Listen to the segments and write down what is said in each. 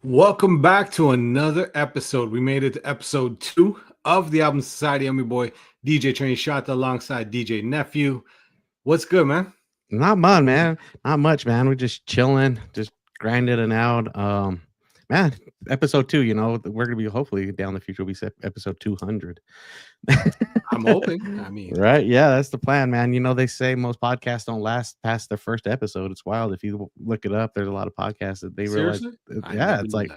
Welcome back to another episode. We made it to episode 2 of the Album Society. I'm your boy DJ Train Shot alongside DJ Nephew. What's good, man? Not much, man. Not much, man. We're just chilling, just grinding it out. Man, episode 2, you know, we're gonna be hopefully down the future. We set episode 200. I'm hoping. I mean, right? Yeah, that's the plan, man. You know, they say most podcasts don't last past their first episode. It's wild. If you look it up, there's a lot of podcasts that they realize. seriously? Yeah, it's like,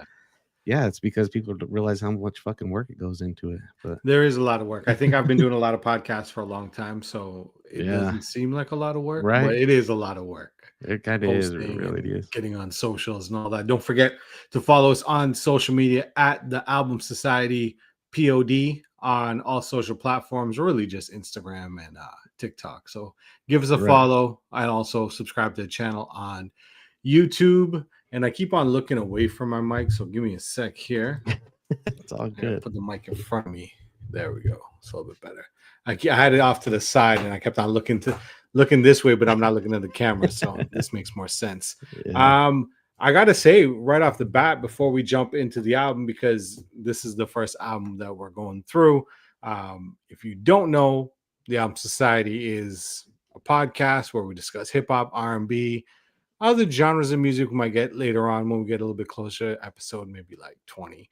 yeah, it's because people realize how much fucking work it goes into it. But there is a lot of work. I think I've been doing a lot of podcasts for a long time, so it doesn't seem like a lot of work, right? But it is a lot of work. It kind of is. It really is. Getting on socials and all that. Don't forget to follow us on social media at the Album Society POD on all social platforms, or really just Instagram and TikTok. So give us a follow, and also subscribe to the channel on YouTube. And I keep on looking away from my mic, so give me a sec here. It's all good. Put the mic in front of me. There we go. It's a little bit better. I had it off to the side, and I kept on looking this way, but I'm not looking at the camera, so this makes more sense. Yeah. I gotta say right off the bat before we jump into the album, because this is the first album that we're going through. If you don't know, the Album Society is a podcast where we discuss hip hop, R&B, other genres of music we might get later on when we get a little bit closer. Episode maybe like 20.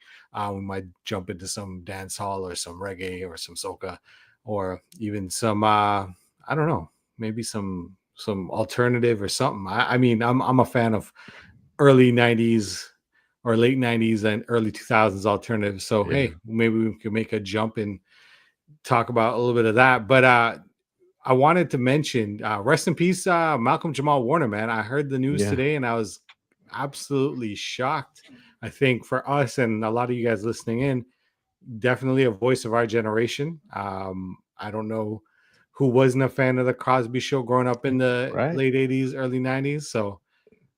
We might jump into some dance hall or some reggae or some soca, or even some I don't know, maybe some alternative or something. I mean, I'm a fan of early 90s or late 90s and early 2000s alternative. So hey, maybe we can make a jump and talk about a little bit of that. But I wanted to mention, rest in peace, Malcolm Jamal Warner, man. I heard the news today and I was absolutely shocked. I think for us and a lot of you guys listening in, definitely a voice of our generation. I don't know who wasn't a fan of the Cosby Show growing up in the late 80s, early 90s. So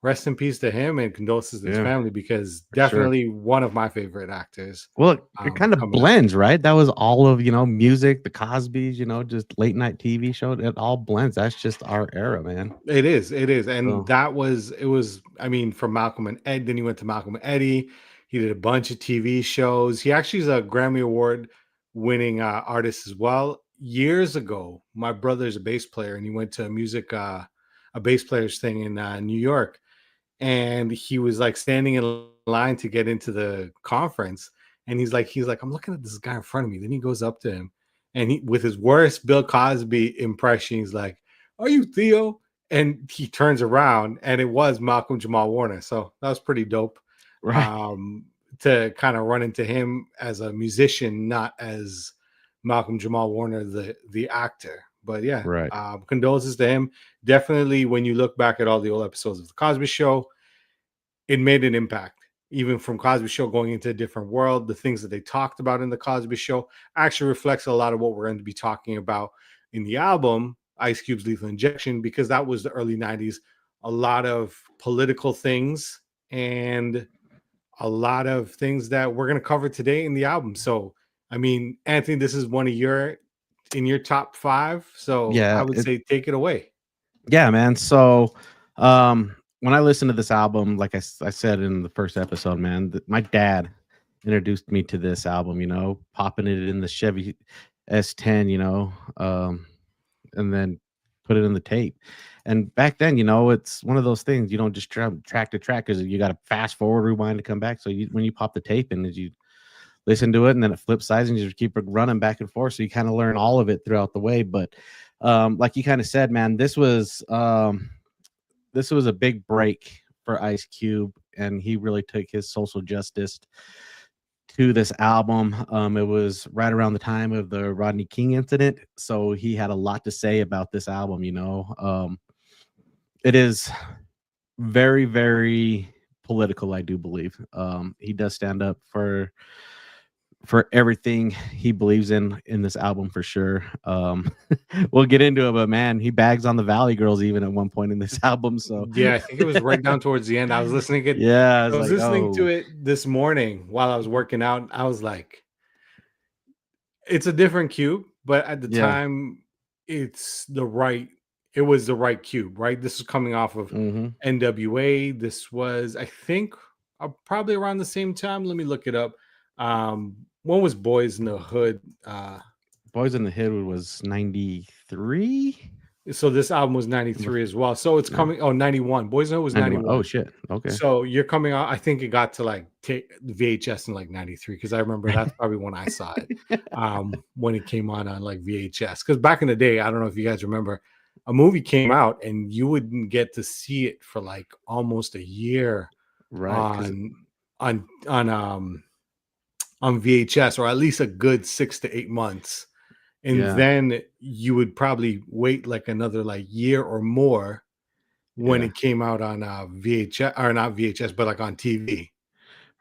rest in peace to him and condolences to his family, because definitely one of my favorite actors. Well, it kind of blends, right? That was all of, you know, music, the Cosbys, you know, just late night TV show. It all blends. That's just our era, man. It is. And it was, I mean, from Malcolm and Ed, then he went to Malcolm and Eddie. He did a bunch of TV shows. He actually is a Grammy Award winning artist as well. Years ago, my brother's a bass player, and he went to a bass players thing in New York. And he was like standing in line to get into the conference. And he's like, I'm looking at this guy in front of me. Then he goes up to him and he, with his worst Bill Cosby impression, he's like, "Are you Theo?" And he turns around and it was Malcolm Jamal Warner. So that was pretty dope. Right. To kind of run into him as a musician, not as Malcolm Jamal Warner, the actor. But yeah, condolences to him. Definitely, when you look back at all the old episodes of the Cosby Show, it made an impact. Even from Cosby Show going into a different world, the things that they talked about in the Cosby Show actually reflects a lot of what we're going to be talking about in the album, Ice Cube's Lethal Injection, because that was the early 90s. A lot of political things and a lot of things that we're going to cover today in the album. So, I mean, Anthony, this is one of your top 5. So I would say take it away. Yeah, man. So when I listened to this album, like I said in the first episode, man, my dad introduced me to this album, you know, popping it in the Chevy S10, you know, and then put it in the tape. And back then, you know, it's one of those things, you don't just track to track, because you got to fast forward, rewind to come back. So when you pop the tape in, you listen to it and then it flips sides and you just keep it running back and forth. So you kind of learn all of it throughout the way. But like you kind of said, man, this was a big break for Ice Cube, and he really took his social justice to this album. It was right around the time of the Rodney King incident, so he had a lot to say about this album, you know. It is very, very political, I do believe. He does stand up for for everything he believes in this album for sure. We'll get into it, but man, he bags on the Valley Girls even at one point in this album. So Yeah, I think it was right down towards the end. I was listening it. yeah, I I was was like, listening to oh it this morning while I was working out. I was like, it's a different cube, but at the yeah, time, it's the right. It was the right cube, right? This is coming off of mm-hmm. NWA. This was, I think, probably around the same time. Let me look it up. When was Boys in the Hood? Boys in the Hood was 93. So this album was 93 as well. So it's coming. Oh, 91. Boys in the Hood was 91. 91. Oh shit. Okay. So you're coming out. I think it got to like VHS in like 93 because I remember that's probably when I saw it. When it came on like VHS. Because back in the day, I don't know if you guys remember, a movie came out and you wouldn't get to see it for like almost a year Right. on VHS, or at least a good 6 to 8 months. And Yeah. then you would probably wait like another like year or more when Yeah. it came out on VHS, or not VHS, but like on TV.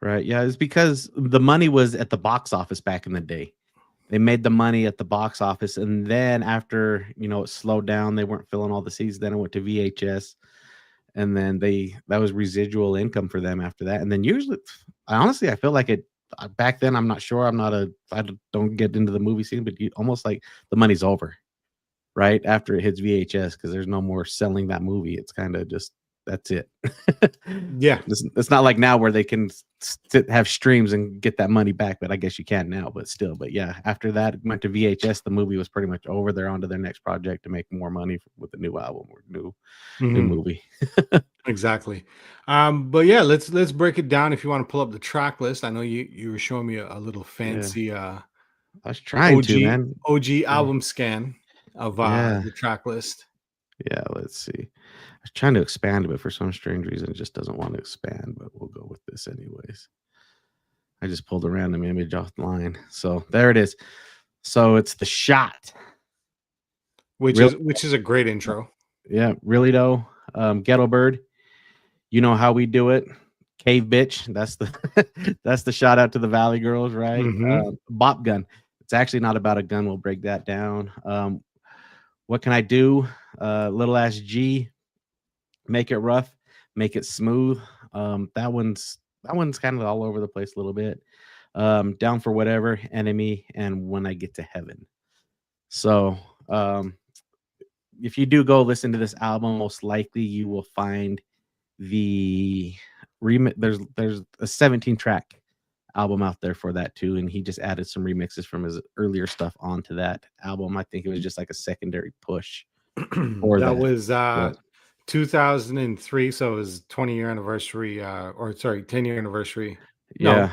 Right. Yeah. It's because the money was at the box office back in the day. They made the money at the box office. And then after, it slowed down, they weren't filling all the seats. Then it went to VHS. And then that was residual income for them after that. And then usually, I feel like it back then. I'm not sure. I don't get into the movie scene, but almost like the money's over right after it hits VHS because there's no more selling that movie. It's kind of just that's it. Yeah, it's not like now where they can have streams and get that money back, but I guess you can now. But still, yeah, after that it went to VHS, the movie was pretty much over. They're on to their next project to make more money with a new album or new movie. Exactly. But yeah, let's break it down. If you want to pull up the track list, I know you were showing me a little fancy I was trying to, man. OG album scan of the track list. Yeah, let's see. I was trying to expand it, but for some strange reason, it just doesn't want to expand. But we'll go with this anyways. I just pulled a random image off the line, so there it is. So it's The Shot, which is a great intro. Yeah, really though. Ghetto Bird, you know how we do it. Cave Bitch, that's the shout out to the Valley Girls, right? Bop Gun. It's actually not about a gun. We'll break that down. What Can I Do? Little Ass G, Make It Rough, Make It Smooth. That one's kind of all over the place a little bit. Down for Whatever, Enemy, and When I Get to Heaven. So if you do go listen to this album, most likely you will find the remix. There's a 17 track album out there for that too, and he just added some remixes from his earlier stuff onto that album. I think it was just like a secondary push. That was 2003, so it was 20-year anniversary, 10-year anniversary. Yeah.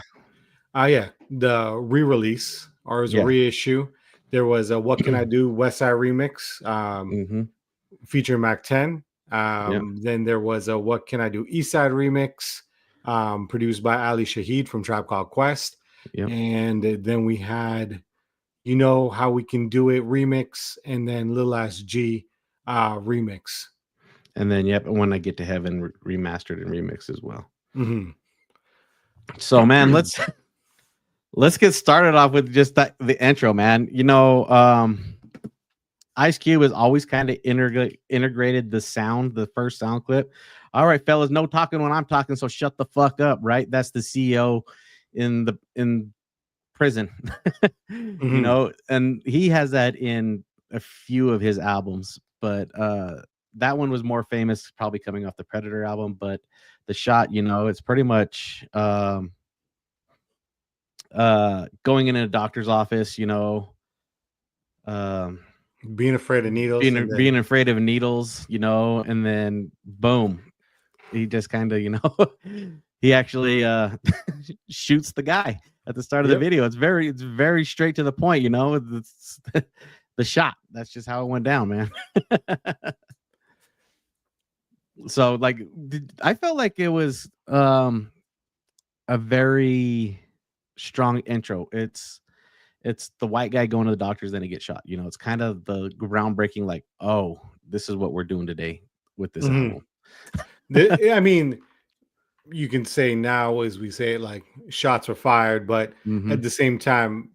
Yeah, the re-release, or it was a reissue. There was a What Can I Do Westside remix featuring Mac 10. Then there was a What Can I Do Eastside remix produced by Ali Shaheed from Tribe Called Quest. And then we had You Know How We Can Do It remix, and then Lil Ass G remix. And then When I Get to Heaven remastered and remixed as well. So man, let's get started off with just the intro, man. Ice Cube has always kind of integrated the sound, the first sound clip. All right, fellas, no talking when I'm talking, so shut the fuck up, right? That's the CEO in prison, and he has that in a few of his albums, but that one was more famous, probably coming off the Predator album. But The Shot, it's pretty much going in a doctor's office, being afraid of needles, being afraid of needles, and then boom, he just kind of, he actually shoots the guy at the start of the video. It's very straight to the point, it's the shot. That's just how it went down, man. So I felt like it was a very strong intro. It's the white guy going to the doctors, then he gets shot. It's kind of the groundbreaking, like, oh, this is what we're doing today with this album. I mean, you can say now, as we say it, like shots were fired, but Hmm. at the same time,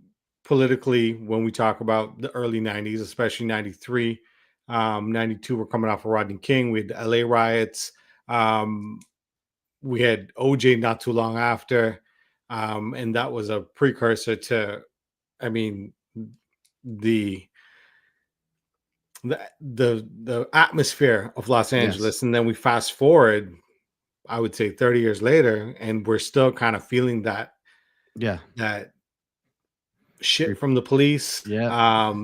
politically, when we talk about the early 90s, especially 93, 92, we're coming off of Rodney King. We had the LA riots. Um, we had OJ not too long after. And that was a precursor to, I mean, the the atmosphere of Los Yes. Angeles. And then we fast forward, I would say 30 years later, and we're still kind of feeling Yeah. that shit from the police. Yeah.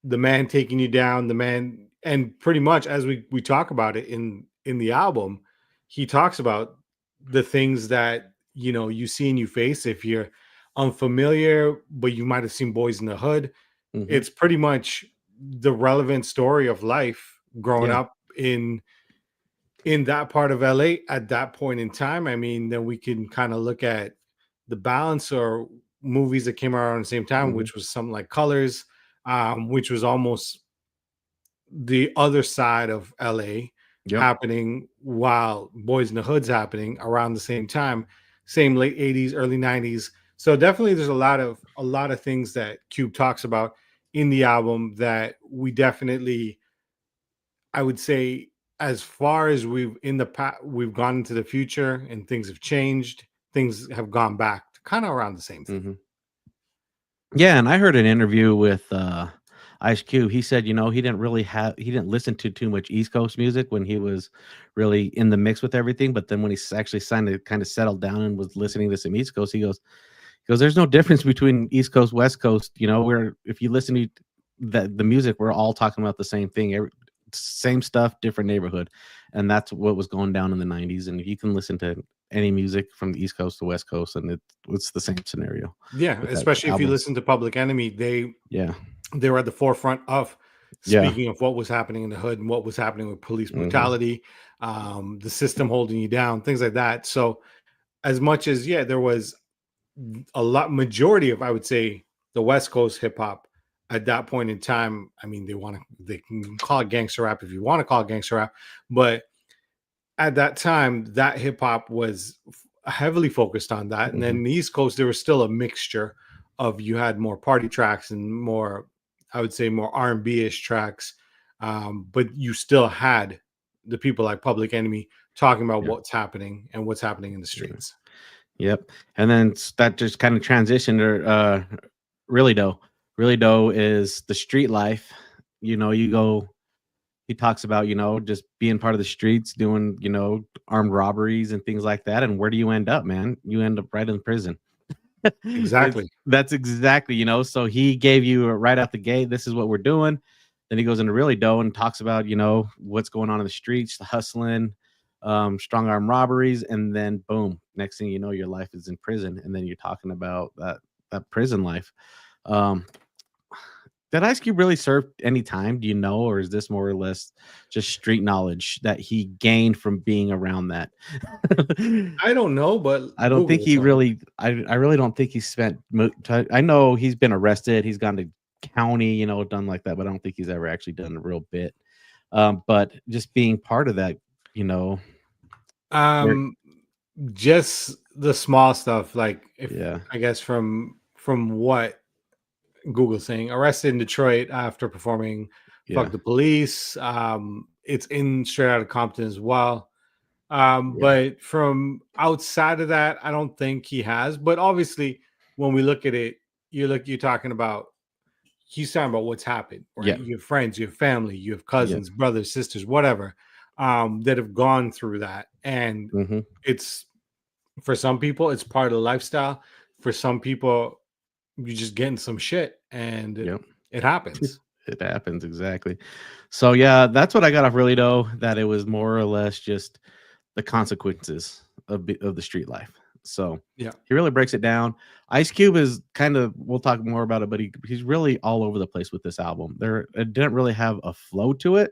The man taking you down, the man, and pretty much as we talk about it in the album, he talks about the things that you see and you face if you're unfamiliar, but you might have seen Boys in the Hood. Hmm. It's pretty much the relevant story of life growing Yeah. up in that part of LA at that point in time. I mean, then we can kind of look at the balance or movies that came out around the same time, Hmm. which was something like Colors, which was almost the other side of LA Yep. happening while Boys in the Hood's happening around the same time, same late 80s, early 90s. So definitely there's a lot of things that Cube talks about in the album that we definitely, I would say, as far as we've in the past, we've gone into the future and things have changed, things have gone back to kind of around the same thing. Hmm. Yeah, and I heard an interview with Ice Cube. He said, he didn't listen to too much East Coast music when he was really in the mix with everything. But then when actually signed to kind of settled down and was listening to some East Coast, he goes, there's no difference between East Coast, West Coast. Where if you listen to the music, we're all talking about the same thing, same stuff, different neighborhood, and that's what was going down in the '90s. And if you can listen to any music from the East Coast to West Coast, and it's the same scenario Yeah, with that especially if you album. listen to Public Enemy, Yeah. they were at the forefront of Yeah. speaking of what was happening in the hood and what was happening with police Hmm. brutality, the system holding you down, things like that. So as much as there was a lot majority of, I would say, the West Coast hip hop at that point in time. I mean, they can call it gangster rap if you want to call it gangster rap, but at that time, that hip hop was heavily focused on that. And then Hmm. in the East Coast, there was still a mixture of, you had more party tracks and more, I would say, more R&B ish tracks, but you still had the people like Public Enemy talking about Yeah. what's happening and what's happening in the Yeah. streets. Yep. And then that just kind of transitioned, or really dough. Really dough is the street life. You go. He talks about just being part of the streets, doing armed robberies and things like that. And where do you end up, man? You end up right in prison. Exactly. That's exactly, so he gave you right out the gate, this is what we're doing. Then he goes into really dough and talks about, what's going on in the streets, the hustling, strong arm robberies, and then boom, next thing you know, your life is in prison. And then you're talking about that prison life. Um, did Ice Cube really serve any time? Do you know, or is this more or less just street knowledge that he gained from being around that? I don't know, but I don't think Google he some. really. I really don't think he spent. I know he's been arrested. He's gone to county, done like that, but I don't think he's ever actually done a real bit. But just being part of that, you know, where Um, just the small stuff, like, if yeah, I guess from what Google's saying, arrested in Detroit after performing yeah, "Fuck the Police." It's in Straight Outta Compton as well. yeah, But from outside of that, I don't think he has. But obviously, when we look at it, you're talking about, he's talking about what's happened, right? yeah, You have friends, you have family, you have yeah. cousins, brothers, sisters, whatever, that have gone through that. And Hmm. it's, for some people, it's part of the lifestyle. For some people, you just getting some shit and Yep. it happens. It happens exactly. So yeah, that's what I got off really though. That it was more or less just the consequences of the street life. So Yeah. he really breaks it down. Ice Cube is kind of, we'll talk more about it, but he's really all over the place with this album. It didn't really have a flow to it,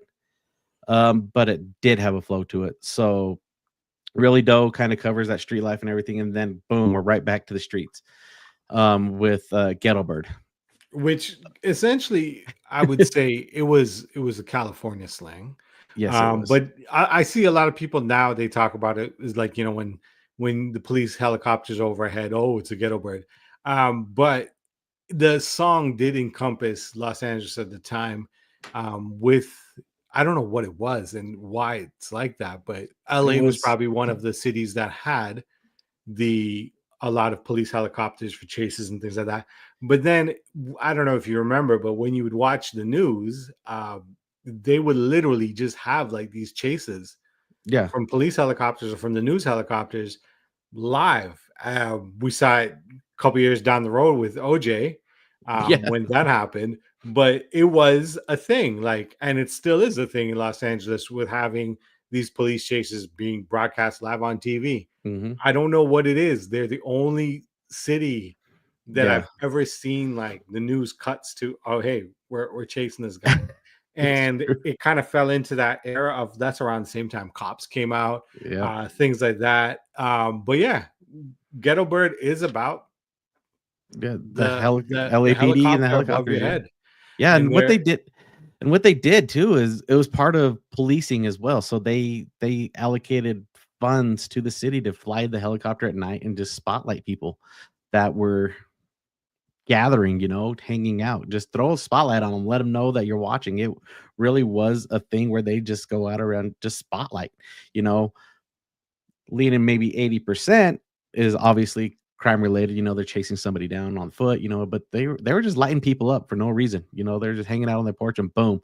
but it did have a flow to it. So really dough kind of covers that street life and everything, and then boom, we're right back to the streets with Ghetto Bird. which essentially I would say it was a California slang. Yes, it was. But I see a lot of people now, they talk about it is like, when the police helicopters overhead, oh, it's a ghetto bird. But the song did encompass Los Angeles at the time, with I don't know what it was and why it's like that, but It LA was was probably one of the cities that had the a lot of police helicopters for chases and things like that. But then I don't know if you remember, but when you would watch the news, they would literally just have like these chases yeah. from police helicopters or from the news helicopters live. We saw it a couple years down the road with OJ, Yeah. when that happened, but it was a thing. Like, and it still is a thing in Los Angeles with having these police chases being broadcast live on TV. Hmm. I don't know what it is. They're the only city that Yeah. I've ever seen like the news cuts to, oh hey, we're chasing this guy. It's And true. it kind of fell into that era of that's around the same time Cops came out, Yeah. things like that. But yeah, Ghetto Bird is about Yeah. the LAPD and the helicopter above helicopters. your Yeah. head, Yeah. and they're And what they did too is it was part of policing as well. So they allocated funds to the city to fly the helicopter at night and just spotlight people that were gathering, hanging out. Just throw a spotlight on them, let them know that you're watching. It really was a thing where they just go out around just spotlight, you know, leading maybe 80% is obviously crime related. They're chasing somebody down on foot, but they were just lighting people up for no reason. They're just hanging out on their porch and boom,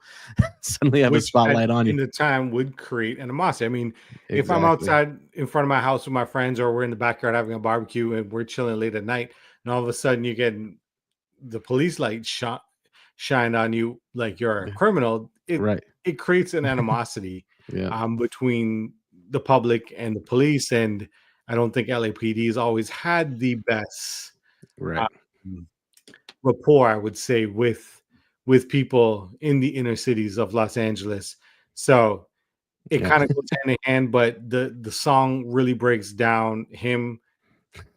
suddenly have a which at spotlight on you. in the time would create animosity. I mean, if I'm Exactly. outside in front of my house with my friends, or we're in the backyard having a barbecue and we're chilling late at night, and all of a sudden you get the police light shine on you like you're a Yeah. criminal, Right. it creates an animosity, Yeah. between the public and the police. And I don't think LAPD has always had the best Right. um, rapport, I would say, with people in the inner cities of Los Angeles. So it Yeah. kind of goes hand in hand, but the song really breaks down him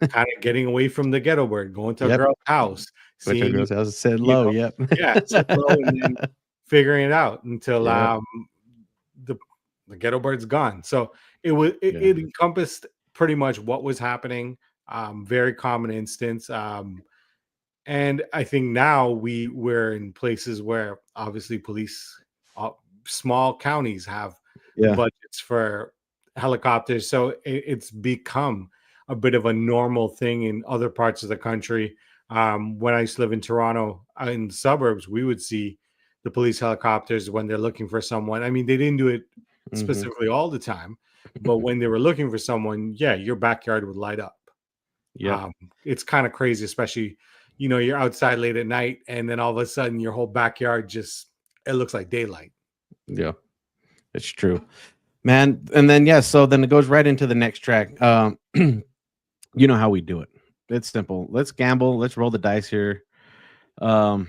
kind of getting away from the ghetto bird, going to a Yep. girl's house, Went to a seeing, girl's house, said you low. know, Yep. yeah, sit low, and then figuring it out until Yep. the the ghetto bird's gone. So it Yeah. encompassed pretty much what was happening. Very common instance. And I think now we're in places where obviously police, uh, small counties have Yeah. budgets for helicopters, so it's become a bit of a normal thing in other parts of the country. When I used to live in Toronto, in the suburbs, we would see the police helicopters when they're looking for someone. I mean, they didn't do it Hmm. specifically all the time, but when they were looking for someone, yeah, your backyard would light up. Yep. Um, it's kind of crazy, especially, you're outside late at night and then all of a sudden your whole backyard just, it looks like daylight. Yeah. It's true, man. And then so then it goes right into the next track. You know how we do it. It's simple. Let's gamble. Let's roll the dice here. Um,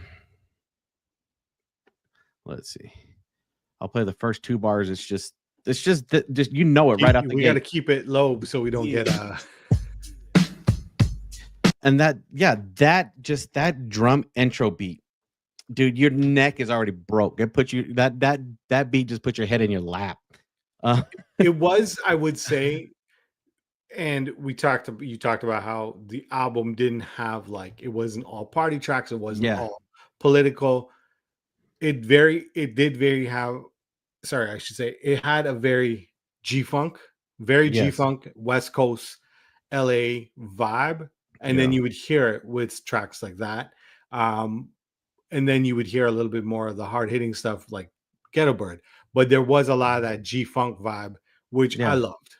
let's see. I'll play the first two bars. It's just it right off the We got to gate. keep it low so we don't get And that drum intro beat, dude, your neck is already broke. It puts you that beat just put your head in your lap. Uh, it was, I would say. And you talked about how the album didn't have, like, it wasn't all party tracks, it wasn't yeah, all political. It did very have, sorry, I should say, it had a very yes, G-funk, West Coast LA vibe. And then yeah, you would hear it with tracks like that. Um, and then you would hear a little bit more of the hard hitting stuff like Ghetto Bird. But there was a lot of that G-funk vibe, which I yeah. loved.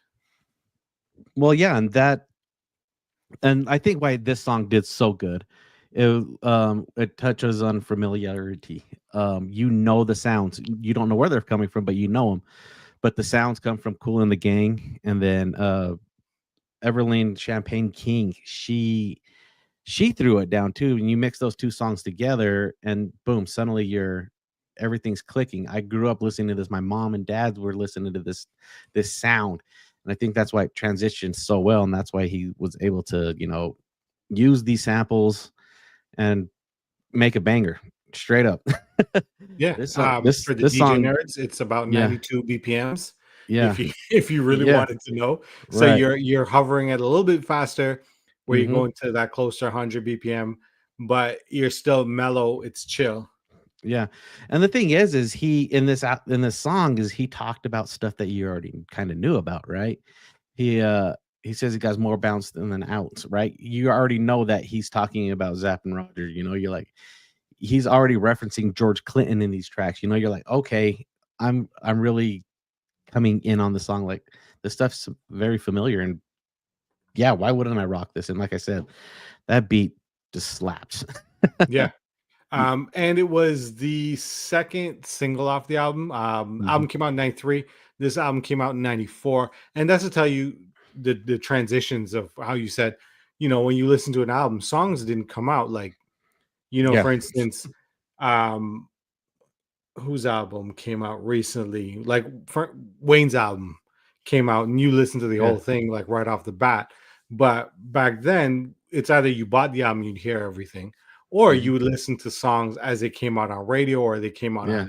Well, yeah, and I think why this song did so good, it touches on familiarity. The sounds. You don't know where they're coming from, but you know them. But the sounds come from Cool and the Gang, and then Everlane Champagne King. She threw it down too, and you mix those two songs together, and boom, suddenly everything's clicking. I grew up listening to this. My mom and dad were listening to this sound, and I think that's why it transitioned so well, and that's why he was able to use these samples and make a banger, straight up. Yeah. This song, For the this DJ song, nerds, it's about yeah, 92 BPMs. yeah, If you if you really yeah, wanted to know, so right. you're hovering at a little bit faster, where you're Hmm. going to that closer 100 BPM, but you're still mellow. It's chill. Yeah, and the thing is he in this song is he talked about stuff that you already kind of knew about, right? He uh he says he got more bounce than an ounce, right? You already know that he's talking about Zapp and Roger. You know, you're like, he's already referencing George Clinton in these tracks. You know, you're like, okay, I'm really coming in on the song. Like the stuff's very familiar, and yeah, why wouldn't I rock this? And like I said, that beat just slaps. Yeah. And it was the second single off the album. Mhm. Album came out in 93. This album came out in 94. And that's to tell you the transitions of how you said, when you listen to an album, songs didn't come out like, Yeah, for instance, um, whose album came out recently? Like Wayne's album came out and you listen to the yeah, whole thing like right off the bat. But back then, it's either you bought the album, you'd hear everything, or mhm, you would listen to songs as they came out on radio or they came out yeah,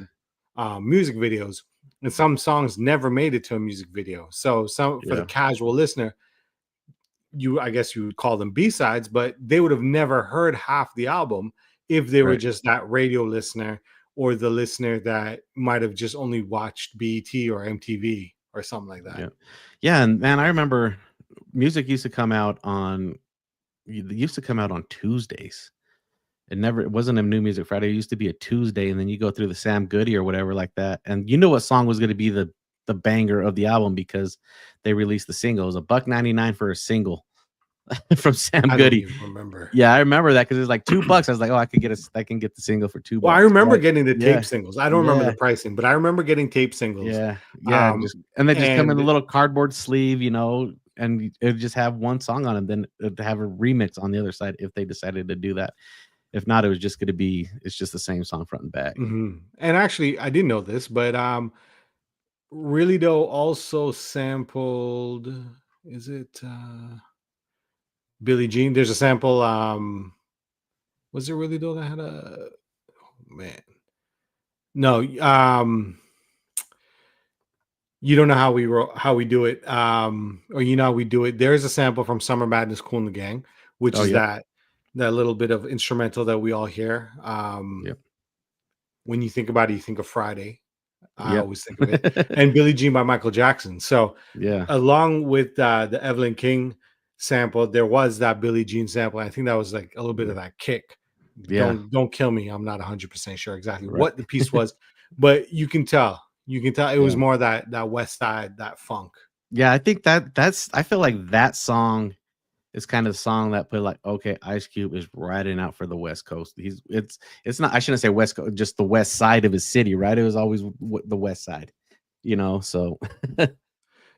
on music videos. And some songs never made it to a music video. So some for the yeah, casual listener, I guess you would call them B-sides, but they would have never heard half the album if they were right. just that radio listener or the listener that might have just only watched BET or MTV or something like that. Yeah. Yeah, and man, I remember music used to come out on Tuesdays. It wasn't a New Music Friday. It used to be a Tuesday, and then you go through the Sam Goody or whatever like that, and you know what song was gonna be the banger of the album because they released the single. It was $1.99 for a single from Sam I don't Goody. even remember. Yeah, I remember that because it was like $2. I was like, "Oh, I can get the single for 2 Well, I bucks." remember Right. getting the Yeah. tape singles. I don't remember the Yeah. pricing, but I remember getting tape singles. Yeah, yeah, Um, and they just come in a and little cardboard sleeve, you know, and it'd just have one song on it, then it'd have a remix on the other side if they decided to do that. If not, it was just gonna be it's just the same song front and back. and actually, I didn't know this, but Really Though also sampled. Is it Billie Jean? There's a sample. Was it Really Though that had a? Oh, man, no. You don't know how we do it. Or how we do it. There is a sample from Summer Madness, Cool and the Gang, which Oh, is yep, that little bit of instrumental that we all hear. yep, When you think about it, you think of Friday. I yep. always think of it, and Billie Jean by Michael Jackson. So Yeah, along with the Evelyn King sample, there was that Billie Jean sample. I think that was like a little bit yeah, of that kick. yeah, Don't kill me. I'm not 100% sure exactly right, what the piece was, but you can tell. You can tell it was yeah. more that West Side, that funk. Yeah, I think I feel like that song is kind of the song that put like, okay, Ice Cube is riding out for the West Coast. It's not I shouldn't say West Coast, just the west side of his city, right? It was always the west side, you know, so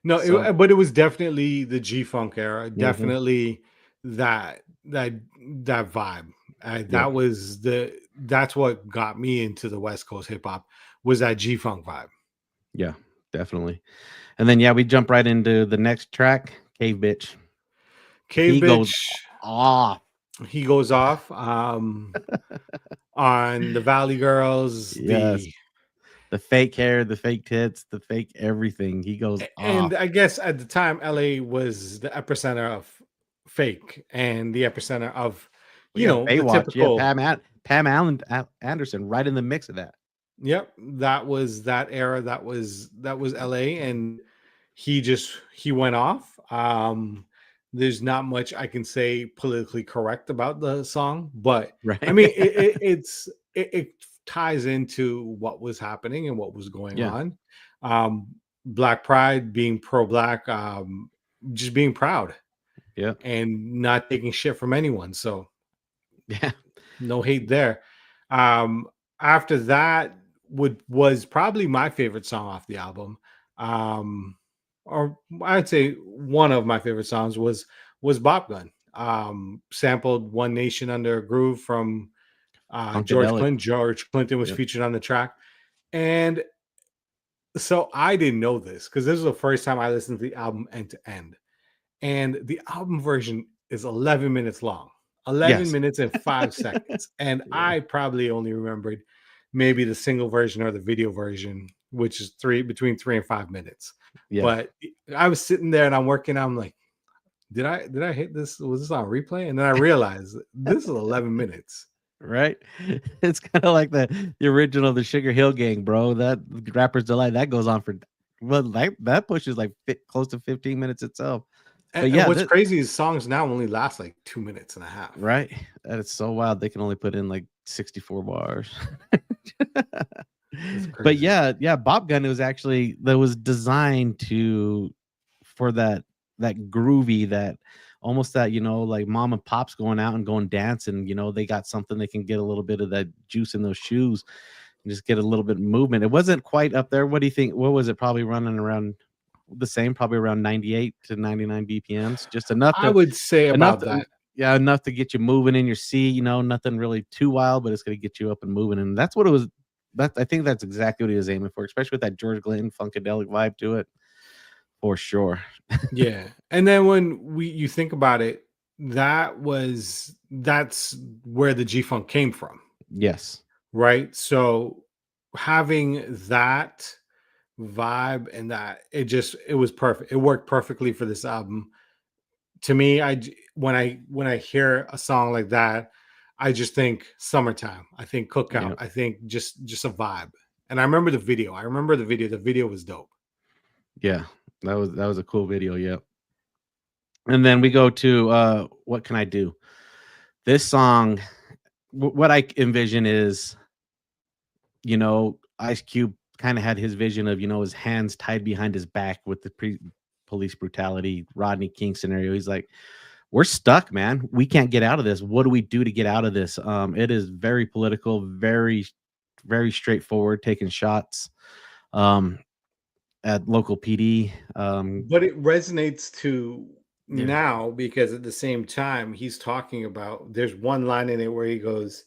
No, so but it was definitely the G Funk era. mhm, Definitely that that that vibe. yeah. That's what got me into the West Coast hip hop was that G Funk vibe. Yeah, definitely. And then yeah, we jump right into the next track, Cave Bitch. Cave He goes Bitch, off. he goes off on the Valley Girls, Yes. The fake hair, the fake tits, the fake everything. He goes and off. I guess at the time LA was the epicenter of fake and the epicenter of Well, yeah, the Baywatch. Yeah, typical. Pam Allen Anderson right in the mix of that. Yep, that was that era. That was LA, and he went off. There's not much I can say politically correct about the song, but I Right. mean it ties into what was happening and what was going Yeah. on. Black pride, being pro-black, just being proud Yeah. and not taking shit from anyone. So Yeah. no hate there. Um, After that was probably my favorite song off the album. Or I'd say one of my favorite songs was Bop Gun. Sampled One Nation Under a Groove from George Funkadelic. Clinton. George Clinton was Yep. featured on the track. And so I didn't know this because this was the first time I listened to the album end to end. And the album version is 11 minutes long. 11 Yes. minutes and 5 seconds. And Yeah. I probably only remembered maybe the single version or the video version, which is between 3 and 5 minutes. Yeah. But I was sitting there and I'm working. I'm like, did I hit this? Was this on replay? And then I realized this is 11 minutes. Right. It's kind of like the original, the Sugar Hill Gang, bro. That Rapper's Delight that goes on for well, like that pushes like close to 15 minutes itself. And, But and yeah, what's crazy is songs now only last like 2 minutes and a half. right. That is so wild. They can only put in like 64 bars. It's But crazy. yeah, Bob Gun was actually that was designed to for that groovy, that almost that, like mom and pops going out and going dancing, they got something they can get a little bit of that juice in those shoes and just get a little bit of movement. It wasn't quite up there. What do you think? What was it? Probably running around the same, probably around 98 to 99 BPMs, just I would say enough about to, that. yeah, enough to get you moving in your seat, nothing really too wild, but it's going to get you up and moving. And that's what it was. I think that's exactly what he was aiming for, especially with that George Clinton funkadelic vibe to it, for sure. Yeah. And then when you think about it, that's where the G Funk came from, Yes. right? So having that vibe and that it was perfect. It worked perfectly for this album. To me, when I hear a song like that, I just think summertime. I think cookout. Yeah. I think just a vibe. And I remember the video. I remember the video. The video was dope. Yeah. That was a cool video. Yeah. And then we go to What Can I Do? This song, what I envision is, Ice Cube kind of had his vision of, his hands tied behind his back with the police brutality, Rodney King scenario. He's like, we're stuck, man. We can't get out of this. What do we do to get out of this? It is very political, very, very straightforward, taking shots at local PD. But it resonates to Yeah, now because at the same time he's talking about there's one line in it where he goes,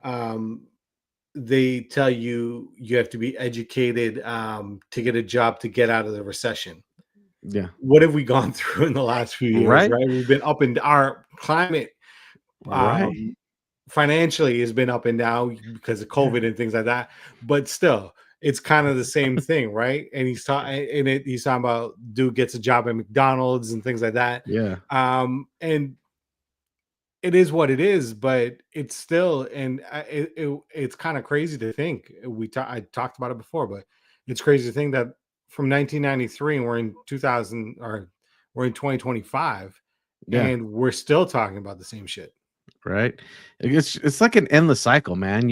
um, they tell you have to be educated to get a job to get out of the recession. yeah, What have we gone through in the last few years, right, right? We've been up in our climate right, um financially has been up and down because of yeah, COVID and things like that. But still, it's kind of the same thing, right? And he's talking about dude gets a job at McDonald's and things like that. yeah, And it is what it is, but it's still it's kind of crazy to think. I talked about it before, but it's crazy to think that from 1993 and we're in 2000 or we're in 2025 yeah. and we're still talking about the same shit. Right. It's like an endless cycle, man.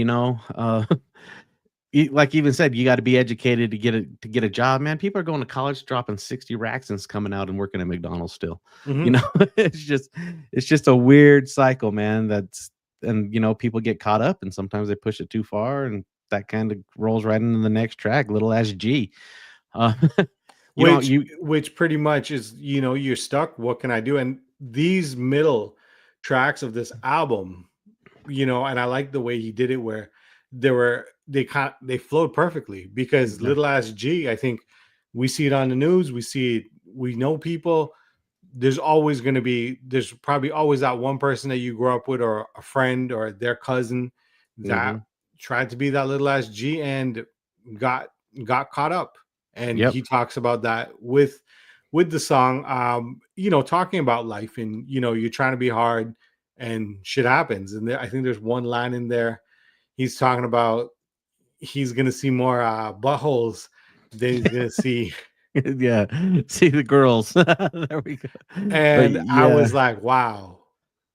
Like even said, you got to be educated to get a job, man. People are going to college, dropping 60 racks, and coming out and working at McDonald's still. You Mhm. know, it's just a weird cycle, man. And people get caught up, and sometimes they push it too far, and that kind of rolls right into the next track, Little Ass G. Uh, you know, which you which pretty much is you're stuck, what can I do? And these middle tracks of this album, and I like the way he did it where they flowed perfectly because yeah, Little Ass G, I think we see it on the news, we know people. There's probably always that one person that you grew up with or a friend or their cousin that mhm, tried to be that Little Ass G and got got caught up. And yep, he talks about that with the song, talking about life and you're trying to be hard and shit happens. And I think there's one line in there he's talking about he's gonna see more buttholes than he's gonna see. yeah. See the girls. There we go. But And I yeah, was like, wow.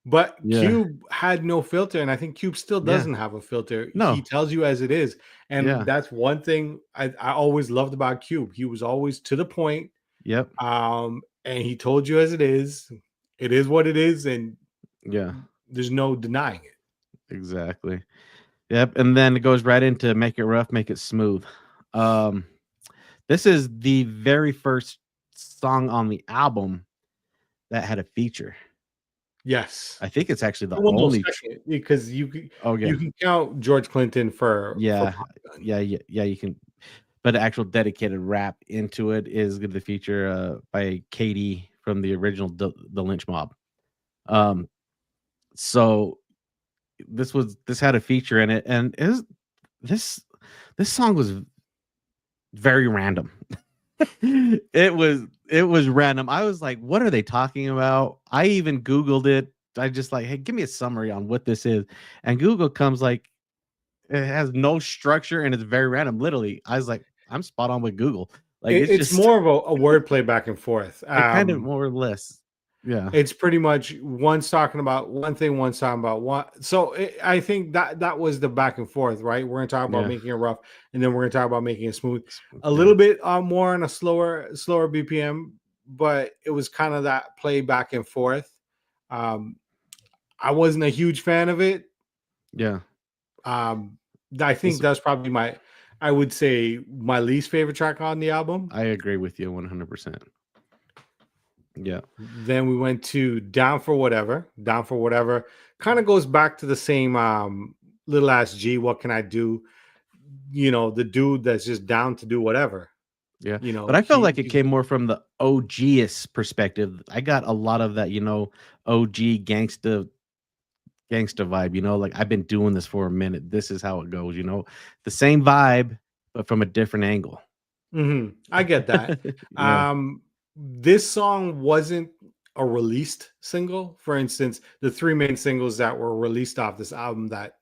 But yeah, Cube had no filter, and I think Cube still yeah. doesn't have a filter. He No, tells you as it is. And yeah, that's one thing I always loved about Cube. He was always to the point. yep, And he told you as it is. It is what it is, and yeah. there's no denying it. Exactly. Yep, and then it goes right into Make It Rough, Make It Smooth. Um, this is the very first song on the album that had a feature. Yes. I think it's actually the Well, no, only second, because oh, yeah. you can count George Clinton for Yeah, Pop Gun. yeah, you can but the actual dedicated rap into it is the feature, by Katie from the original The Lynch Mob. Um, So this had a feature in it, and this this song was very random. it was random. I was like, what are they talking about? I even Googled it. I just like, hey, give me a summary on what this is. And Google comes like, it has no structure and it's very random. Literally, I was like, I'm spot on with Google. Like it's It's just more of a wordplay back and forth. it kind of more or less. Yeah. It's pretty much one's talking about one thing, one's talking about one. So I think that was the back and forth, right? We're gonna talk about Yeah. making it rough, and then we're gonna talk about making it smooth. A Yeah. little bit more on a slower BPM, but it was kind of that play back and forth. I wasn't a huge fan of it. Yeah. I think that's probably I would say my least favorite track on the album. I agree with you 100%. Yeah. Then we went to Down for Whatever. Down for Whatever kind of goes back to the same Little Ass G, What Can I Do? You know, the dude that's just down to do whatever. Yeah. You know, But I felt like it came more from the OG's perspective. I got a lot of that, OG gangsta vibe, like I've been doing this for a minute. This is how it goes, the same vibe, but from a different angle. I get that. Yeah. This song wasn't a released single. For instance, the 3 main singles that were released off this album that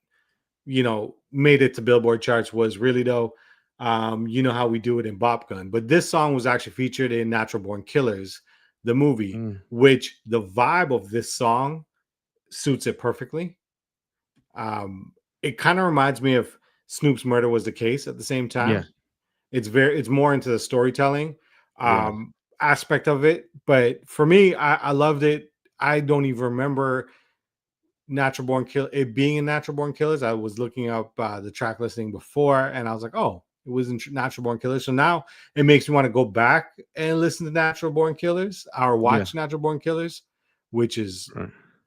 made it to Billboard charts was Really Though, You Know How We Do It in Bop Gun. But this song was actually featured in Natural Born Killers, the movie, which the vibe of this song suits it perfectly. It kind of reminds me of Snoop's Murder Was the Case at the same time. Yeah. It's more into the storytelling aspect of it. But for me, I loved it. I don't even remember it being in Natural Born Killers. I was looking up the track listing before, and I was like, oh, it was in Natural Born Killers. So now it makes me want to go back and listen to Natural Born Killers or watch Natural Born Killers, which is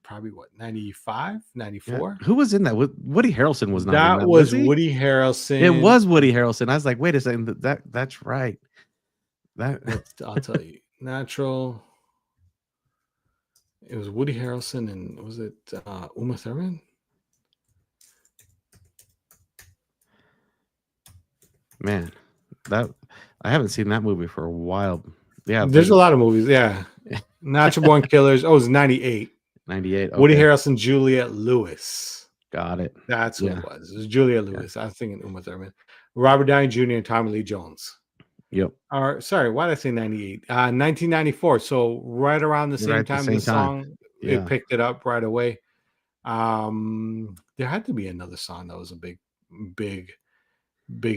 probably what, 95, 94. Yeah. Who was in that? Woody Harrelson was not that in that. Was Woody Harrelson. It was Woody Harrelson. I was like, wait a second, that's right. I'll tell you, Natural. It was Woody Harrelson, and was it Uma Thurman? Man, that I haven't seen that movie for a while. Yeah, there's a lot of movies. Yeah, Natural Born Killers. Oh, it was 98. 98. Okay. Woody Harrelson, Juliette Lewis. Got it. That's what it was. It was Juliette Lewis. I was thinking Uma Thurman, Robert Downey Jr., and Tommy Lee Jones. Yep. Or sorry, why did I say 98? 1994. So right around the same time the song, it picked it up right away. There had to be another song that was a big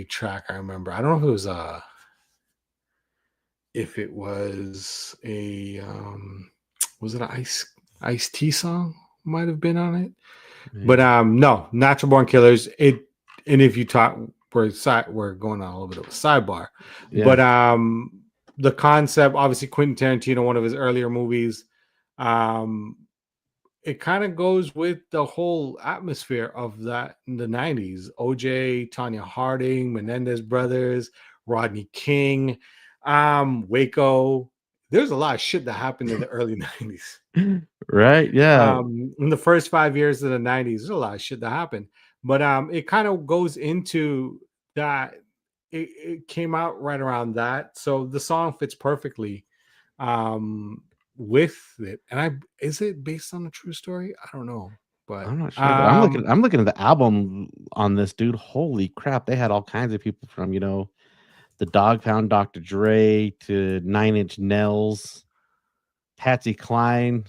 track. I remember. I don't know if it was a was it an Ice-T song? Might have been on it. Maybe. But no, Natural Born Killers. And if you talk, we're going on a little bit of a sidebar. Yeah. But the concept, obviously Quentin Tarantino, one of his earlier movies, it kind of goes with the whole atmosphere of that in the 90s. OJ, Tonya Harding, Menendez brothers, Rodney King, Waco. There's a lot of shit that happened in the early 90s. Right. Yeah. In the first 5 years of the 90s, there's a lot of shit that happened. But it kind of goes into that. It came out right around that. So the song fits perfectly with it. And is it based on a true story? I don't know. But I'm not sure. But I'm looking at the album on this, dude. Holy crap. They had all kinds of people from, the Dog Pound, Dr. Dre to 9 Inch Nails, Patsy Cline.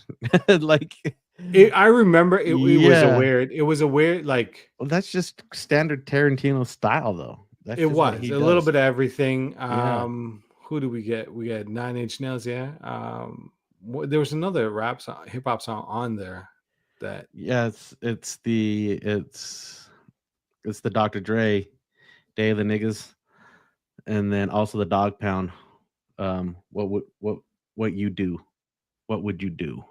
I remember it was a weird like. Well, that's just standard Tarantino style, though. It was a little bit of everything. Who do we get? We got 9 Inch Nails. Yeah. There was another rap song, hip hop song on there. That it's the Dr. Dre, Day of the Niggas, and then also the Dog Pound. What you do? What would you do?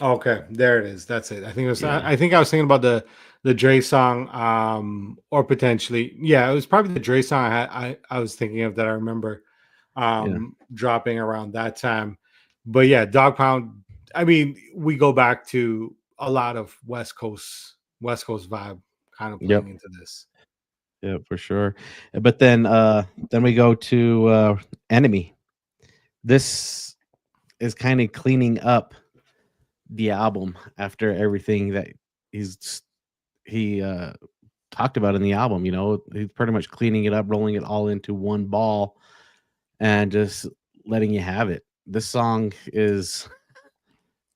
Okay, there it is. That's it. I think it was. I think I was thinking about the Dre song, or potentially, it was probably the Dre song I was thinking of that I remember dropping around that time. But yeah, Dog Pound. I mean, we go back to a lot of West Coast vibe kind of Yep. playing into this. Yeah, for sure. But then we go to Enemy. This is kind of cleaning up the album after everything that he talked about in the album. You know, he's pretty much cleaning it up, rolling it all into one ball, and just letting you have it. This song is,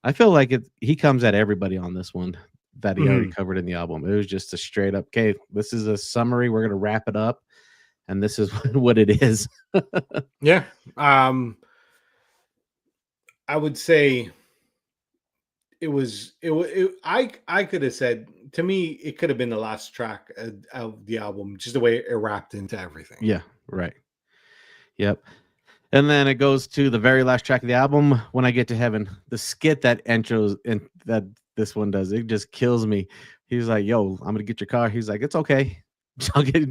I feel like he comes at everybody on this one that he already Mhm. covered in the album. It was just a straight up, okay, this is a summary. We're gonna wrap it up, and this is what it is. Yeah. I would say I could have said, to me it could have been the last track of the album, just the way it wrapped into everything. Yeah, right. Yep. And then it goes to the very last track of the album, When I Get to Heaven. The skit that intros and that this one does, it just kills me. He's like, "Yo, I'm gonna get your car." He's like, "It's okay.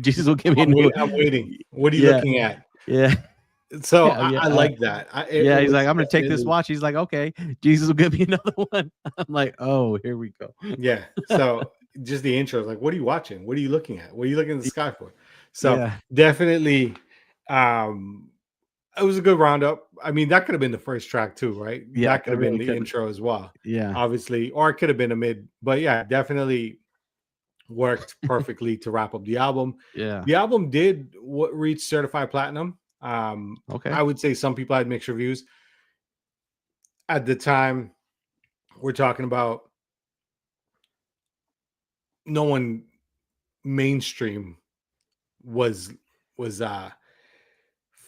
Jesus will give me a new." I'm waiting. What are you Yeah, looking at? yeah, So yeah, yeah. I like that. Yeah, It he's like, was "I'm gonna take this definitely, watch." He's like, "Okay, Jesus will give me another one." I'm like, "Oh, here we go." yeah. So just the intro is like, what are you watching? What are you looking at? What are you looking at the sky for? So Yeah, definitely, um, it was a good roundup. I mean, that could have been the first track too, right? yeah, That it could have been really the could. intro as well, Yeah, obviously, or it could have been a mid. But yeah, definitely worked perfectly to wrap up the album. yeah. The album did reach certified platinum. Okay. I would say some people had mixed reviews at the time. We're talking about no one mainstream was was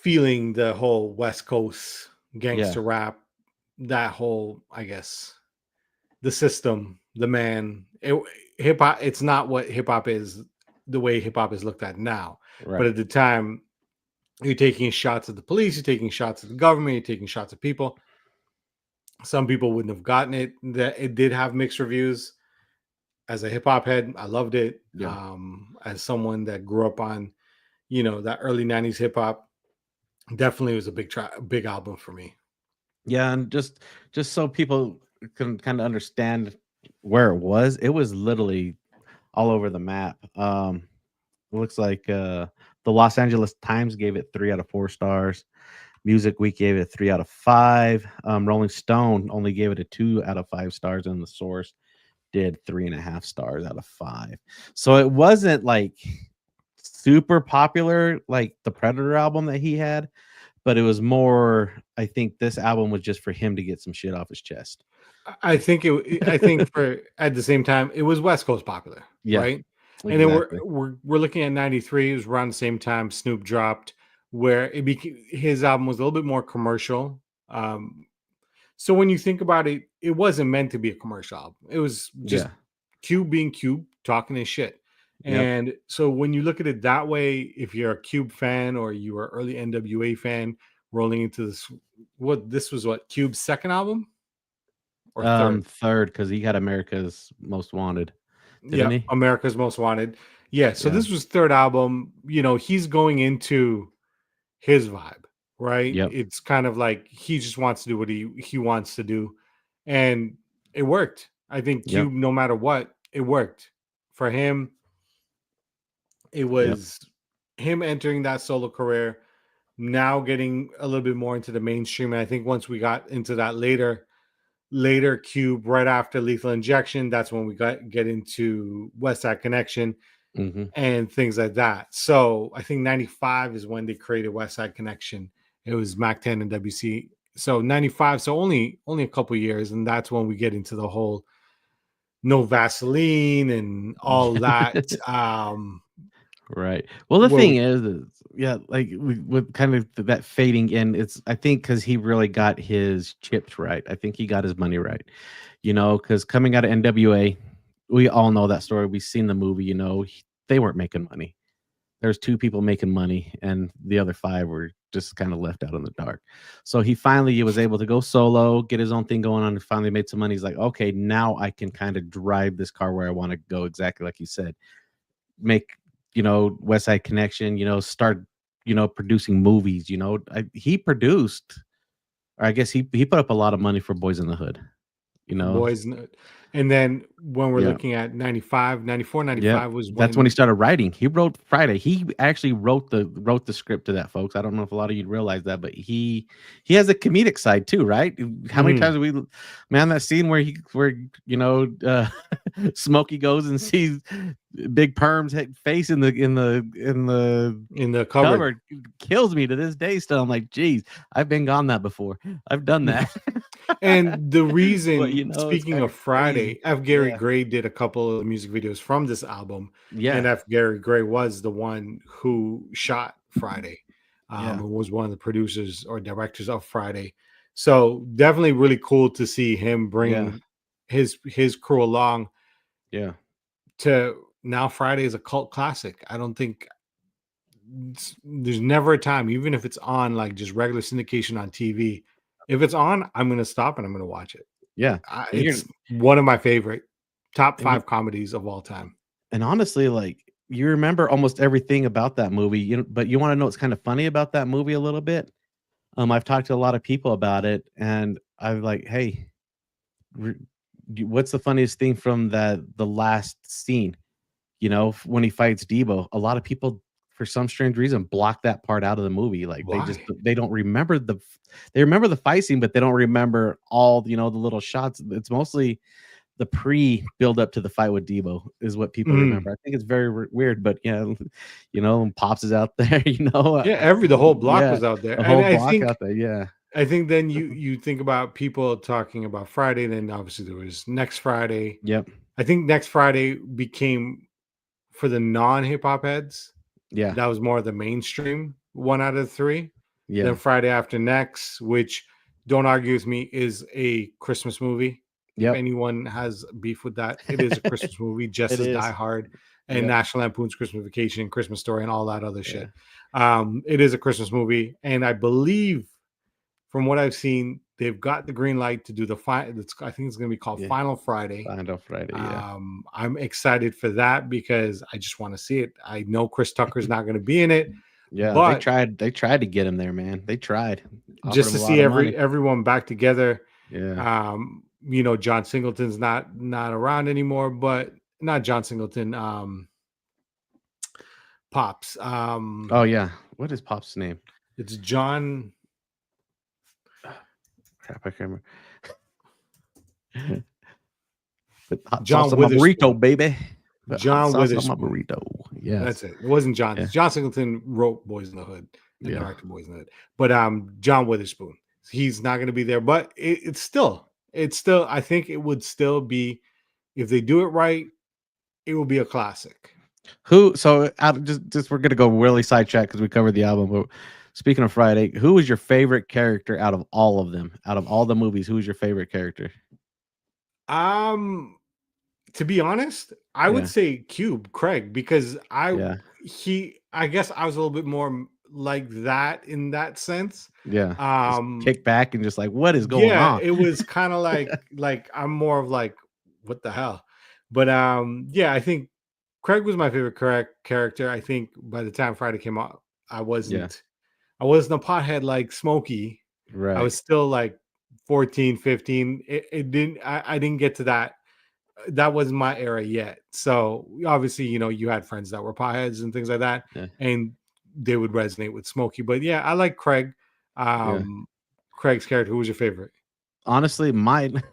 feeling the whole West Coast Yeah, gangster rap, that whole, I guess, the system, the man. Hip hop, it's not what hip hop is, the way hip hop is looked at now. But right. at the time, you're taking shots at the police, you're taking shots at the government, you're taking shots at people. Some people wouldn't have gotten it. That it did have mixed reviews. As a hip hop head, I loved it. Yeah. As someone that grew up on, that early '90s hip hop, definitely was a big album for me. Yeah, and just so people can kind of understand where it was literally all over the map. It looks like the Los Angeles Times gave it 3 out of 4 stars. Music Week gave it 3 out of 5. Rolling Stone only gave it a 2 out of 5 stars, and the Source did 3.5 stars out of 5. So it wasn't like super popular like the Predator album that he had, but it was more, I think this album was just for him to get some shit off his chest. I think for at the same time it was West Coast popular, Yeah, right? And then exactly. we're looking at '93. It was around the same time Snoop dropped, where it became, his album was a little bit more commercial. Um, so when you think about it, it wasn't meant to be a commercial album. It was just Yeah. Cube being Cube, talking his shit. Yep. And so when you look at it that way, if you're a Cube fan or you were early NWA fan, rolling into this was what, Cube's second album or third? Third, because he had America's Most Wanted, didn't Yeah, he? America's Most Wanted. Yeah, so Yeah. this was third album. He's going into his vibe, right? Yep. It's kind of like he just wants to do what he wants to do, and it worked. I think Yep. Cube, no matter what, it worked for him. It Yep. was him entering that solo career, now getting a little bit more into the mainstream. And I think once we got into that later Cube, right after Lethal Injection, that's when we get into West Side Connection Hmm. and things like that. So I think '95 is when they created West Side Connection. It was Mac 10 and WC. So '95, so only a couple years, and that's when we get into the whole no Vaseline and all that. Right. Well, the Where thing we, is yeah, like with kind of that fading in, it's, I think, because he really got his chips right. I think he got his money right. Because coming out of NWA, we all know that story. We've seen the movie. They weren't making money. There's 2 people making money, and the other 5 were just kind of left out in the dark. So he was able to go solo, get his own thing going on, and finally made some money. He's like, okay, now I can kind of drive this car where I want to go, exactly like you said. Make, West Side Connection, start, producing movies. He produced, or I guess he put up a lot of money for Boys in the Hood. You know, Boys, and then when we're yeah. looking at 95, 94, Yeah, 95 was that's when he when. started writing. He wrote Friday. He actually wrote the script to that, folks. I don't know if a lot of you realize that, but he has a comedic side too, right? How many Mhm. times have we, man, that scene where Smokey goes and sees Big Perm's face in the In the cupboard. cupboard kills me to this day. Still, I'm like, geez, I've been gone that before. I've done that. And the But reason, it's speaking kind of of crazy. Friday, F. Gary Yeah, Gray did a couple of music videos from this album, and yeah, F. Gary Gray was the one who shot Friday, yeah, and was one of the producers or directors of Friday. So definitely really cool to see him yeah, bring his crew along yeah. to now. Friday is a cult classic. I don't think there's never a time, even if it's on like just regular syndication on TV, if it's on, I'm gonna stop and I'm gonna watch it. Yeah. And you're It's one of my favorite top and you 5 comedies of all time. and honestly, like, you remember almost everything about that movie, but you wanna know what's kinda funny about that movie a little bit? I've talked to a lot of people about it, and I'm like, "Hey, r what's the funniest thing from the last scene?" When he fights Debo, a lot of people, for some strange reason, block that part out of the movie. Like, Why? they don't remember they remember the fight scene, but they don't remember all, the little shots. It's mostly the build up to the fight with Debo is what people Mhm. remember. I think it's very weird, but yeah, Pops is out there, Yeah, the whole block yeah, was out there. the And whole I block think out there. Yeah. I think then you think about people talking about Friday, then obviously there was Next Friday. Yep. I think Next Friday became, for the non-hip hop heads, Yeah. that was more the mainstream one out of the 3. Then Yeah. Friday After Next, which, don't argue with me, is a Christmas movie. If Yep. anyone has beef with that, it is a Christmas movie, just It as Die is. Hard and Yep. National Lampoon's Christmas Vacation, Christmas Story, and all that other Yeah. shit. It is a Christmas movie, and I believe, from what I've seen, they've got the green light to do the final. I think it's going to be called Yeah. Final Friday. Find out Friday. Yeah. I'm excited for that because I just want to see it. I know Chris Tucker's not going to be in it, Yeah, they but tried they tried to get him there, man. They tried. Offered just him to a lot see of money. everyone back together. Yeah. John Singleton's not around anymore, but not John Singleton. Pops. Oh, yeah. What is Pop's name? It's John. Crap, I can't remember. Put hot sauce John on my burrito, Witherspoon. baby. Put hot John sauce on my Witherspoon. burrito. Yes. That's it. It wasn't John. Yeah. John Singleton wrote Boys in the Hood and Yeah. directed Boys in the Hood, but John Witherspoon. He's not going to be there, but it's still. I think it would still be, if they do it right, it will be a classic. Just we're gonna go really sidetrack because we covered the album. But speaking of Friday, who was your favorite character out of all of them? Out of all the movies, who was your favorite character? To be honest, I would Yeah. say Cube Craig, because Yeah. I guess I was a little bit more like that in that sense. Yeah. Just Um, kick back and just like, what is going yeah, on? it was kind of like I'm more of like, what the hell? But yeah, I think Craig was my favorite character. I think by the time Friday came out, I wasn't I wasn't a pothead like Smokey. I Right. was still like 14, 15. It didn't I didn't get to that. That wasn't my era yet. So obviously, you had friends that were potheads and things like that, Yeah. and they would resonate with Smokey. But yeah, I like Craig. Yeah. Craig's character. Who was your favorite? Honestly, mine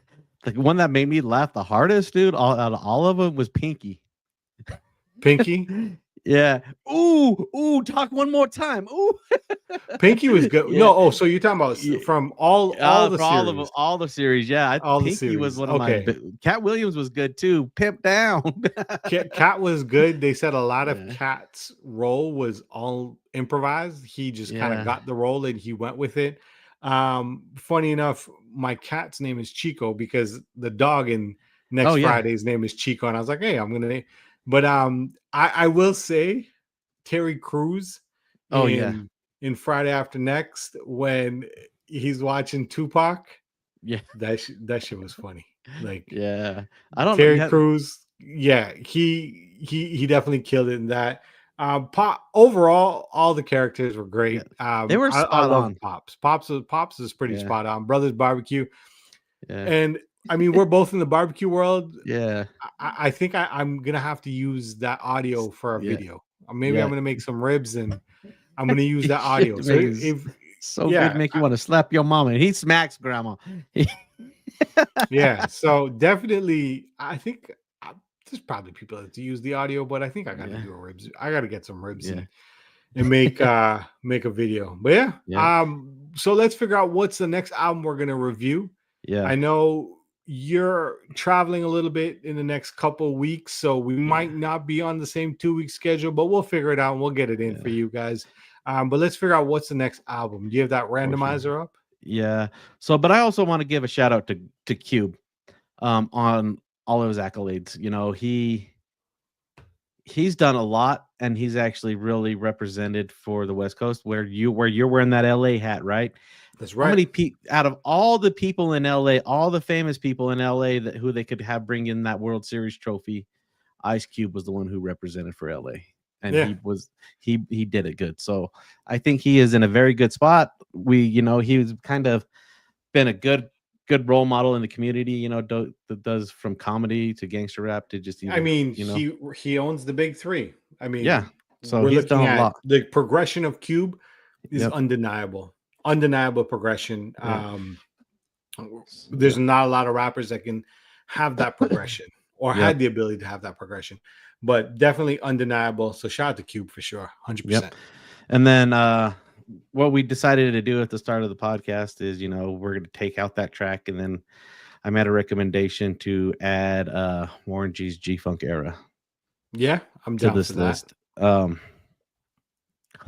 the one that made me laugh the hardest, dude, out of all of them was Pinky. Pinky. Yeah. Ooh, talk one more time. Ooh. Pinky was good. Yeah. No, so you're talking about Yeah. from all the For series. all the series, yeah. All the Pinky was series. one of Okay. my. Cat Williams was good too. Pimp down. Cat was good. They said a lot of Yeah. Cat's role was all improvised. He just kind Yeah. of got the role and he went with it. Funny enough, my cat's name is Chico because the dog in Next Oh, yeah. Friday's name is Chico, and I was like, hey, I'm gonna name. But I will say Terry Crews. Oh, yeah. In Friday After Next, when he's watching Tupac, Yeah. that shit was funny. Like, Yeah. I don't Terry know. Crews, yeah, he definitely killed it in that. Overall, all the characters were great. They were I spot love on. Pops. Pops is pretty Yeah. spot on. Brothers Barbecue, Yeah. and I mean, we're both in the barbecue world. Yeah. I think I'm gonna have to use that audio for a Yeah. video. Or maybe I'm Yeah. gonna make some ribs and I'm gonna use that Shit, audio. So make it if so good, yeah, make you want to slap your mama. And he smacks grandma. yeah. So definitely, I think there's probably people that use the audio, but I think I gotta Yeah. do a ribs. I gotta get some ribs Yeah. and make make a video. But yeah, Yeah. so let's figure out what's the next album we're gonna review. Yeah. I know you're traveling a little bit in the next couple weeks, so we might not be on the same 2 week schedule, but we'll figure it out and we'll get it in for you guys. But let's figure out what's the next album. Do you have that For sure. randomizer up? Yeah. So, but I also want to give a shout out to Cube on all of his accolades. You know, he's done a lot, and he's actually really represented for the West Coast where you're wearing that LA hat, right? That's How right. many people out of all the people in LA, all the famous people in LA that who they could have bring in that World Series trophy, Ice Cube was the one who represented for LA. And Yeah. he did it good. So I think he is in a very good spot. He's kind of been a good role model in the community, that does from comedy to gangster rap to just I mean, you he owns the big three. I mean, yeah. So we're he's looking done a at lot. the progression of Cube is Yep. undeniable progression. Yeah. There's not a lot of rappers that can have that progression or had the ability to have that progression, but definitely undeniable. So shout out to Cube for sure, 100%. Yep. And then what we decided to do at the start of the podcast is, we're going to take out that track, and then I made a recommendation to add Warren G's G-Funk Era. Yeah, I'm down to this for that. list.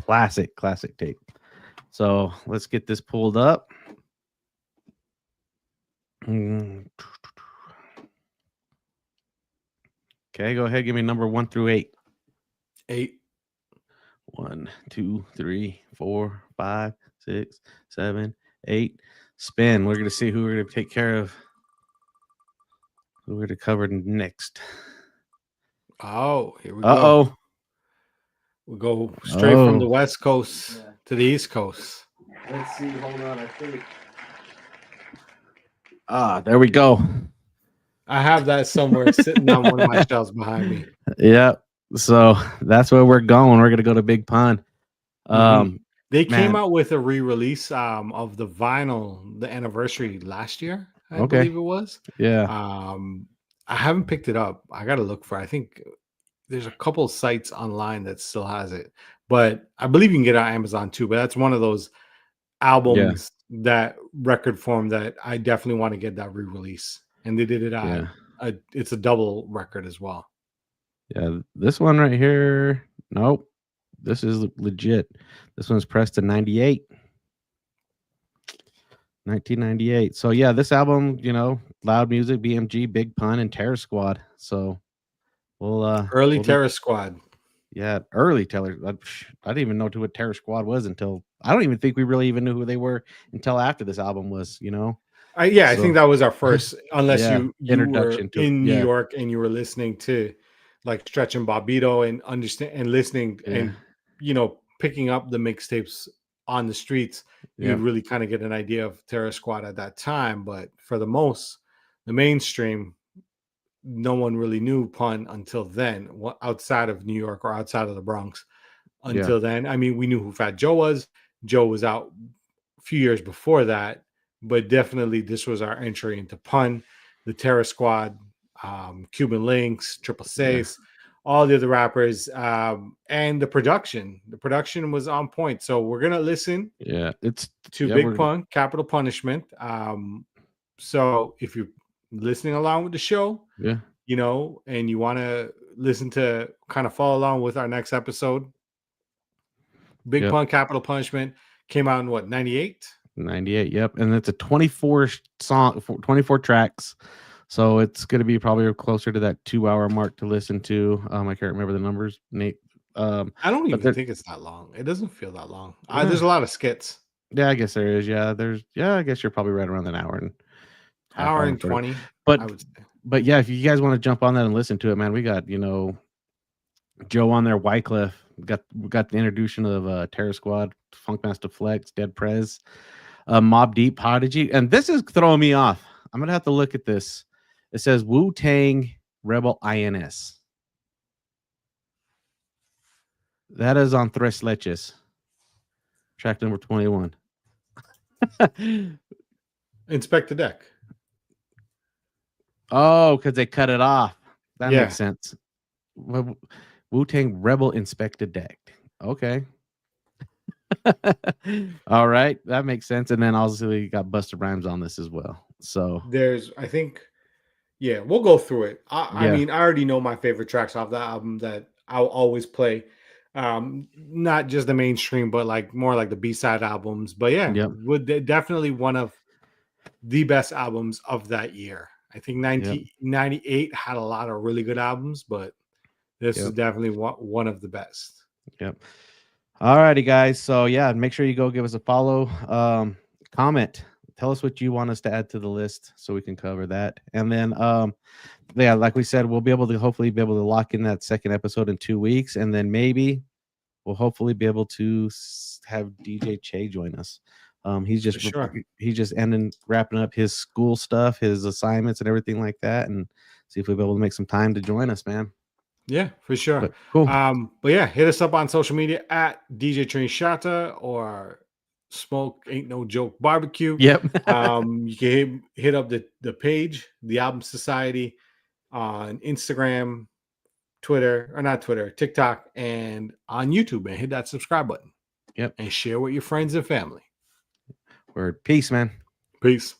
Classic tape. So let's get this pulled up. Okay, go ahead. Give me number 1 through 8. 8. 1, 2, 3, 4, 5, 6, 7, 8. Spin. We're gonna see who we're gonna take care of. Who we're gonna cover next. Oh, here we go. We go straight from the West Coast to the East Coast. Let's see. Hold on. I think. There we go. I have that somewhere sitting on one of my shelves behind me. Yep. So that's where we're going. We're gonna go to Big Pun. They came out with a re-release of the vinyl, the anniversary last year. I believe it was. Yeah. I haven't picked it up. I gotta look for it. I think there's a couple of sites online that still has it, but I believe you can get it on Amazon too. But that's one of those albums that record form that I definitely want to get that re-release. And they did it on it's a double record as well. Yeah, this one right here. Nope. This is legit. This one's pressed in 98. 1998. So yeah, this album, Loud Music, BMG, Big Pun, and Terror Squad. So we'll Terror Squad. Yeah, early Terror. I didn't even know what Terror Squad was until I don't even think we really even knew who they were until after this album was, I think that was our first, unless you introduction were in New York and you were listening to like Stretch and Bobbito and understand and listening and picking up the mixtapes on the streets, you'd really kind of get an idea of Terror Squad at that time. But for the mainstream, no one really knew Pun until then, outside of New York or outside of the Bronx. Until then, I mean, we knew who Fat Joe was. Joe was out a few years before that, but definitely this was our entry into Pun, the Terror Squad, Cuban Links, Triple Seis, all the other rappers, and the production. The production was on point. So we're gonna listen. It's to Big Pun, Capital Punishment. So if you're listening along with the show, and you want to listen to kind of follow along with our next episode, Big Pun, Capital Punishment came out in what, 98? 98, yep. And it's a 24 tracks. So it's going to be probably closer to that 2-hour mark to listen to. I can't remember the numbers, Nate. I don't even think it's that long. It doesn't feel that long. There's a lot of skits. Yeah, I guess there is. Yeah, I guess you're probably right around an hour and 20. But yeah, if you guys want to jump on that and listen to it, man, we got Joe on there, Wyclef. We got the introduction of Terror Squad, Funkmaster Flex, Dead Prez, Mobb Deep, Prodigy, and this is throwing me off. I'm gonna have to look at this. It says Wu-Tang Rebel INS. That is on Tres Leches. Track number 21. Inspect the deck. Oh, because they cut it off. That Yeah. makes sense. Wu-Tang Rebel Inspected Deck. Okay. All right. That makes sense. And then also you got Busta Rhymes on this as well. So There's, I think, yeah, we'll go through it. I Yeah. mean, I already know my favorite tracks off the album that I'll always play. Not just the mainstream, but like more like the B-side albums. But yeah, Yep. definitely one of the best albums of that year. I think 1998 had a lot of really good albums, but this is Yep. definitely one of the best. Yep. All righty, guys. So yeah, make sure you go give us a follow. Comment. Tell us what you want us to add to the list so we can cover that. And then yeah, like we said, we'll be able to hopefully be able to lock in that second episode in 2 weeks, and then maybe we'll hopefully be able to have DJ Che join us. He's just wrapping up his school stuff, his assignments, and everything like that, and see if we'll be able to make some time to join us, man. Yeah, for sure. But cool. But yeah, hit us up on social media at DJ Train Shata or Smoke Ain't No Joke Barbecue. Yep. You can hit up the page, the Album Society, on Instagram, Twitter, or not Twitter, TikTok, and on YouTube, and hit that subscribe button. Yep. And share with your friends and family. Word. Peace, man. Peace.